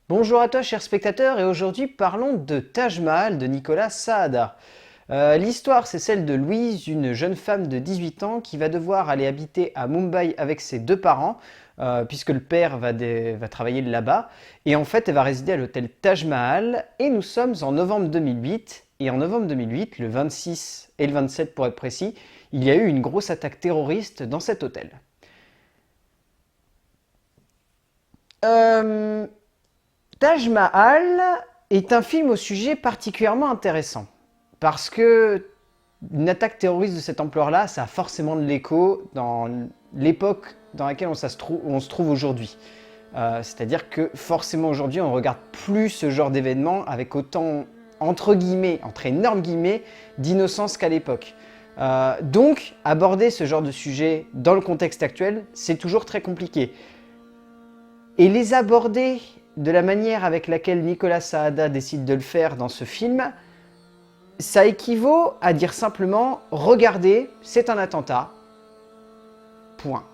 Bonjour à toi chers spectateurs et aujourd'hui parlons de Taj Mahal de Nicolas Saada. L'histoire c'est celle de Louise, une jeune femme de 18 ans qui va devoir aller habiter à Mumbai avec ses deux parents puisque le père va travailler là-bas et en fait elle va résider à l'hôtel Taj Mahal et nous sommes en novembre 2008 et en novembre 2008, le 26 et le 27 pour être précis, il y a eu une grosse attaque terroriste dans cet hôtel. Euh, Taj Mahal est un film au sujet particulièrement intéressant parce que une attaque terroriste de cette ampleur-là, ça a forcément de l'écho dans l'époque dans laquelle on se trouve aujourd'hui. C'est-à-dire que forcément aujourd'hui, on ne regarde plus ce genre d'événement avec autant, entre guillemets, entre énormes guillemets, d'innocence qu'à l'époque. Donc, aborder ce genre de sujet dans le contexte actuel, c'est toujours très compliqué. Et les aborder de la manière avec laquelle Nicolas Saada décide de le faire dans ce film, ça équivaut à dire simplement « Regardez, c'est un attentat. Point ».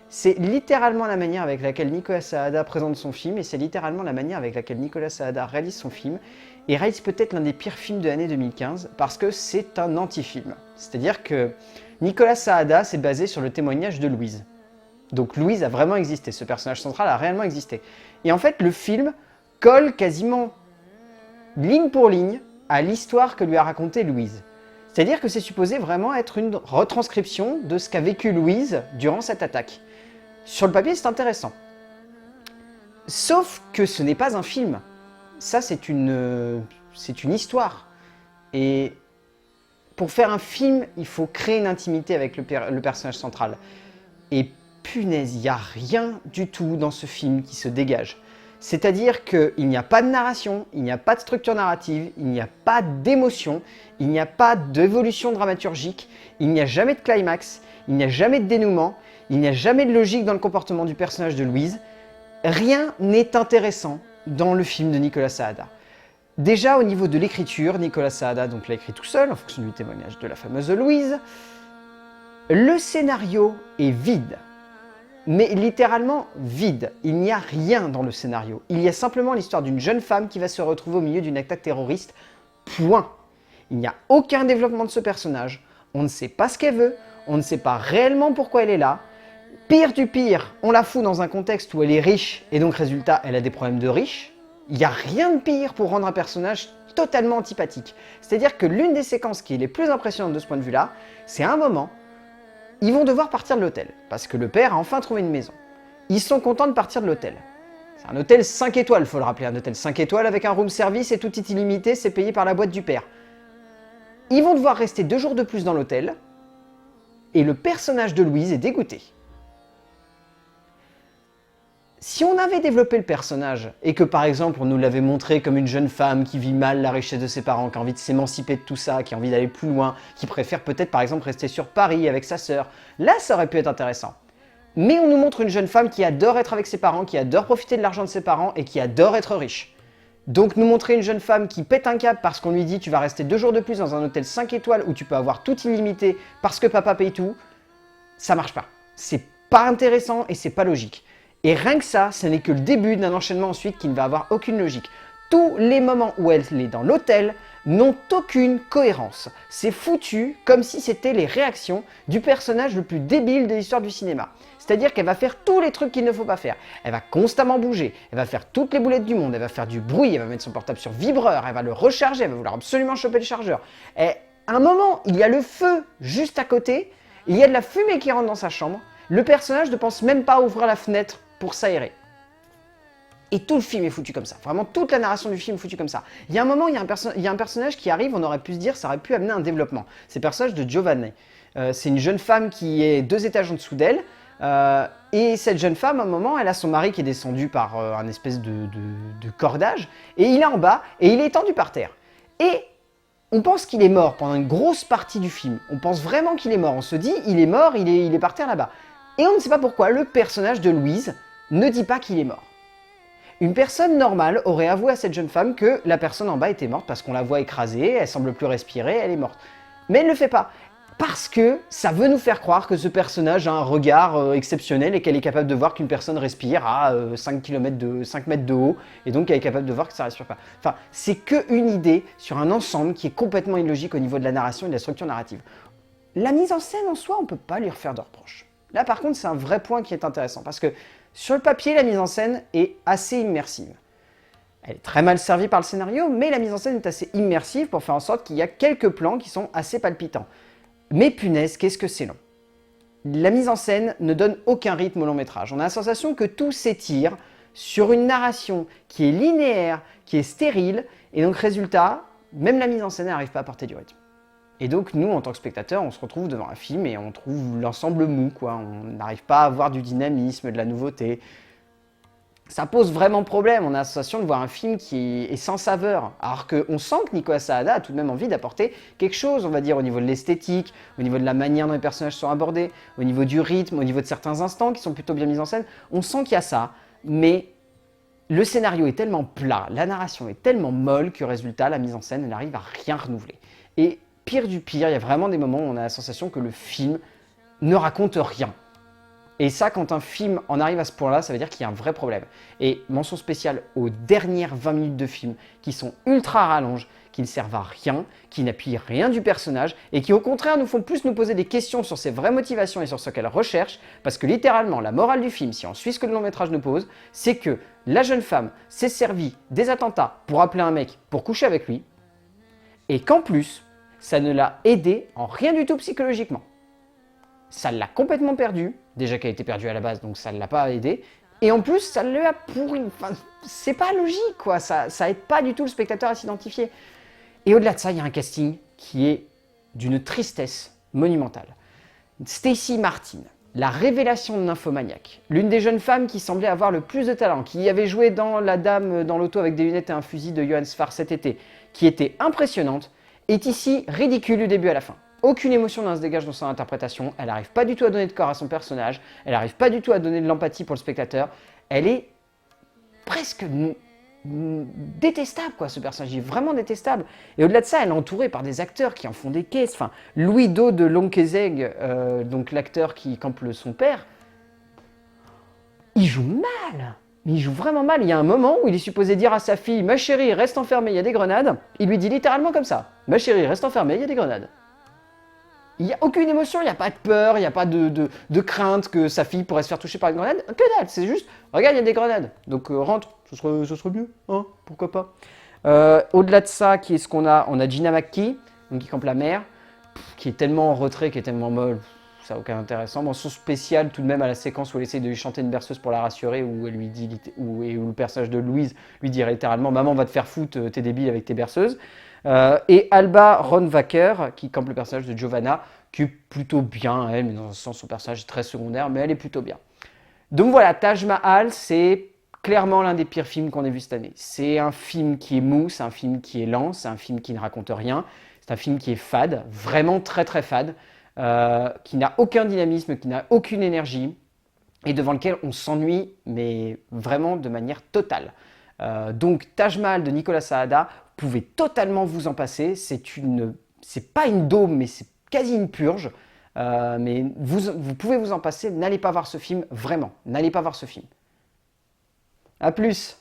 C'est littéralement la manière avec laquelle Nicolas Saada présente son film et c'est littéralement la manière avec laquelle Nicolas Saada réalise son film et réalise peut-être l'un des pires films de l'année 2015 parce que c'est un anti-film. C'est-à-dire que Nicolas Saada s'est basé sur le témoignage de Louise. Donc Louise a vraiment existé, ce personnage central a réellement existé. Et en fait, le film colle quasiment ligne pour ligne à l'histoire que lui a racontée Louise. C'est-à-dire que c'est supposé vraiment être une retranscription de ce qu'a vécu Louise durant cette attaque. Sur le papier, c'est intéressant. Sauf que ce n'est pas un film. Ça, c'est une histoire. Et pour faire un film, il faut créer une intimité avec le personnage central. Et punaise, il n'y a rien du tout dans ce film qui se dégage. C'est-à-dire qu'il n'y a pas de narration, il n'y a pas de structure narrative, il n'y a pas d'émotion, il n'y a pas d'évolution dramaturgique, il n'y a jamais de climax, il n'y a jamais de dénouement, il n'y a jamais de logique dans le comportement du personnage de Louise. Rien n'est intéressant dans le film de Nicolas Saada. Déjà au niveau de l'écriture, Nicolas Saada l'a écrit tout seul en fonction du témoignage de la fameuse Louise. Le scénario est vide. Mais littéralement vide. Il n'y a rien dans le scénario. Il y a simplement l'histoire d'une jeune femme qui va se retrouver au milieu d'une attaque terroriste. Point. Il n'y a aucun développement de ce personnage. On ne sait pas ce qu'elle veut. On ne sait pas réellement pourquoi elle est là. Pire du pire, on la fout dans un contexte où elle est riche et donc résultat, elle a des problèmes de riche. Il n'y a rien de pire pour rendre un personnage totalement antipathique. C'est-à-dire que l'une des séquences qui est les plus impressionnantes de ce point de vue-là, c'est un moment. Ils vont devoir partir de l'hôtel, parce que le père a enfin trouvé une maison. Ils sont contents de partir de l'hôtel. C'est un hôtel 5 étoiles, il faut le rappeler, un hôtel 5 étoiles avec un room service et tout est illimité, c'est payé par la boîte du père. Ils vont devoir rester 2 jours de plus dans l'hôtel, et le personnage de Louise est dégoûté. Si on avait développé le personnage, et que par exemple on nous l'avait montré comme une jeune femme qui vit mal la richesse de ses parents, qui a envie de s'émanciper de tout ça, qui a envie d'aller plus loin, qui préfère peut-être par exemple rester sur Paris avec sa sœur, là ça aurait pu être intéressant. Mais on nous montre une jeune femme qui adore être avec ses parents, qui adore profiter de l'argent de ses parents et qui adore être riche. Donc nous montrer une jeune femme qui pète un câble parce qu'on lui dit tu vas rester 2 jours de plus dans un hôtel 5 étoiles où tu peux avoir tout illimité parce que papa paye tout, ça marche pas. C'est pas intéressant et c'est pas logique. Et rien que ça, ce n'est que le début d'un enchaînement ensuite qui ne va avoir aucune logique. Tous les moments où elle est dans l'hôtel n'ont aucune cohérence. C'est foutu comme si c'était les réactions du personnage le plus débile de l'histoire du cinéma. C'est-à-dire qu'elle va faire tous les trucs qu'il ne faut pas faire. Elle va constamment bouger, elle va faire toutes les boulettes du monde, elle va faire du bruit, elle va mettre son portable sur vibreur, elle va le recharger, elle va vouloir absolument choper le chargeur. Et à un moment, il y a le feu juste à côté, il y a de la fumée qui rentre dans sa chambre, le personnage ne pense même pas à ouvrir la fenêtre pour s'aérer. Et tout le film est foutu comme ça. Vraiment, toute la narration du film est foutue comme ça. Il y a un moment, il y a un personnage qui arrive, on aurait pu se dire, ça aurait pu amener un développement. C'est le personnage de Giovanni. C'est une jeune femme qui est 2 étages en dessous d'elle. Et cette jeune femme, à un moment, elle a son mari qui est descendu par un espèce de cordage. Et il est en bas, et il est étendu par terre. Et on pense qu'il est mort pendant une grosse partie du film. On pense vraiment qu'il est mort. On se dit, il est mort, il est par terre là-bas. Et on ne sait pas pourquoi le personnage de Louise ne dit pas qu'il est mort. Une personne normale aurait avoué à cette jeune femme que la personne en bas était morte parce qu'on la voit écrasée, elle semble plus respirer, elle est morte. Mais elle ne le fait pas. Parce que ça veut nous faire croire que ce personnage a un regard exceptionnel et qu'elle est capable de voir qu'une personne respire à 5 mètres de haut, et donc elle est capable de voir que ça ne respire pas. Enfin, c'est qu'une idée sur un ensemble qui est complètement illogique au niveau de la narration et de la structure narrative. La mise en scène en soi, on ne peut pas lui refaire de reproches. Là par contre, c'est un vrai point qui est intéressant, parce que sur le papier, la mise en scène est assez immersive. Elle est très mal servie par le scénario, mais la mise en scène est assez immersive pour faire en sorte qu'il y a quelques plans qui sont assez palpitants. Mais punaise, qu'est-ce que c'est long. La mise en scène ne donne aucun rythme au long métrage. On a la sensation que tout s'étire sur une narration qui est linéaire, qui est stérile, et donc résultat, même la mise en scène n'arrive pas à porter du rythme. Et donc nous, en tant que spectateurs, on se retrouve devant un film et on trouve l'ensemble mou, quoi. On n'arrive pas à avoir du dynamisme, de la nouveauté. Ça pose vraiment problème, on a la sensation de voir un film qui est sans saveur. Alors qu'on sent que Nicolas Saada a tout de même envie d'apporter quelque chose, on va dire, au niveau de l'esthétique, au niveau de la manière dont les personnages sont abordés, au niveau du rythme, au niveau de certains instants qui sont plutôt bien mis en scène. On sent qu'il y a ça, mais le scénario est tellement plat, la narration est tellement molle que résultat, la mise en scène, elle n'arrive à rien renouveler. Et pire du pire, il y a vraiment des moments où on a la sensation que le film ne raconte rien. Et ça, quand un film en arrive à ce point-là, ça veut dire qu'il y a un vrai problème. Et mention spéciale aux dernières 20 minutes de film, qui sont ultra rallonges, qui ne servent à rien, qui n'appuient rien du personnage, et qui au contraire nous font plus nous poser des questions sur ses vraies motivations et sur ce qu'elle recherche, parce que littéralement, la morale du film, si on suit ce que le long-métrage nous pose, c'est que la jeune femme s'est servie des attentats pour appeler un mec pour coucher avec lui, et qu'en plus, ça ne l'a aidé en rien du tout psychologiquement. Ça l'a complètement perdu, déjà qu'elle était perdue à la base, donc ça ne l'a pas aidé, et en plus ça lui a pourri, enfin, c'est pas logique quoi, ça aide pas du tout le spectateur à s'identifier. Et au-delà de ça, il y a un casting qui est d'une tristesse monumentale. Stacey Martin, la révélation de nymphomaniaque, l'une des jeunes femmes qui semblait avoir le plus de talent, qui avait joué dans La Dame dans l'auto avec des lunettes et un fusil de Johann Sfar cet été, qui était impressionnante, est ici ridicule du début à la fin. Aucune émotion ne se dégage dans son interprétation, elle n'arrive pas du tout à donner de corps à son personnage, elle n'arrive pas du tout à donner de l'empathie pour le spectateur, elle est presque détestable quoi, ce personnage, il est vraiment détestable. Et au-delà de ça, elle est entourée par des acteurs qui en font des caisses, enfin, Louis Do de Lonkezeg, donc l'acteur qui campe son père, il joue mal. Mais il joue vraiment mal. Il y a un moment où il est supposé dire à sa fille « Ma chérie, reste enfermée, il y a des grenades ». Il lui dit littéralement comme ça « Ma chérie, reste enfermée, il y a des grenades ». Il n'y a aucune émotion, il n'y a pas de peur, il n'y a pas de crainte que sa fille pourrait se faire toucher par une grenade. Que dalle, c'est juste « Regarde, il y a des grenades, donc rentre, ce serait mieux, hein, pourquoi pas ». Au-delà de ça, qui est-ce qu'on a? On a Gina McKee, donc qui campe la mère, qui est tellement en retrait, qui est tellement molle. Ça n'a aucun intéressant. Mention spéciale tout de même à la séquence où elle essaie de lui chanter une berceuse pour la rassurer, où elle lui dit, où le personnage de Louise lui dit littéralement « Maman va te faire foutre, t'es débile avec tes berceuses ». Et Alba Ronwacker, qui campe le personnage de Giovanna, qui est plutôt bien, elle, mais dans un sens son personnage est très secondaire, mais elle est plutôt bien. Donc voilà, Taj Mahal, c'est clairement l'un des pires films qu'on ait vu cette année. C'est un film qui est mou, c'est un film qui est lent, c'est un film qui ne raconte rien, c'est un film qui est fade, vraiment très très fade. Qui n'a aucun dynamisme, qui n'a aucune énergie, et devant lequel on s'ennuie, mais vraiment de manière totale. Donc Taj Mahal de Nicolas Saada, vous pouvez totalement vous en passer, c'est pas une daube, mais c'est quasi une purge, mais vous pouvez vous en passer, n'allez pas voir ce film, vraiment, n'allez pas voir ce film. A plus.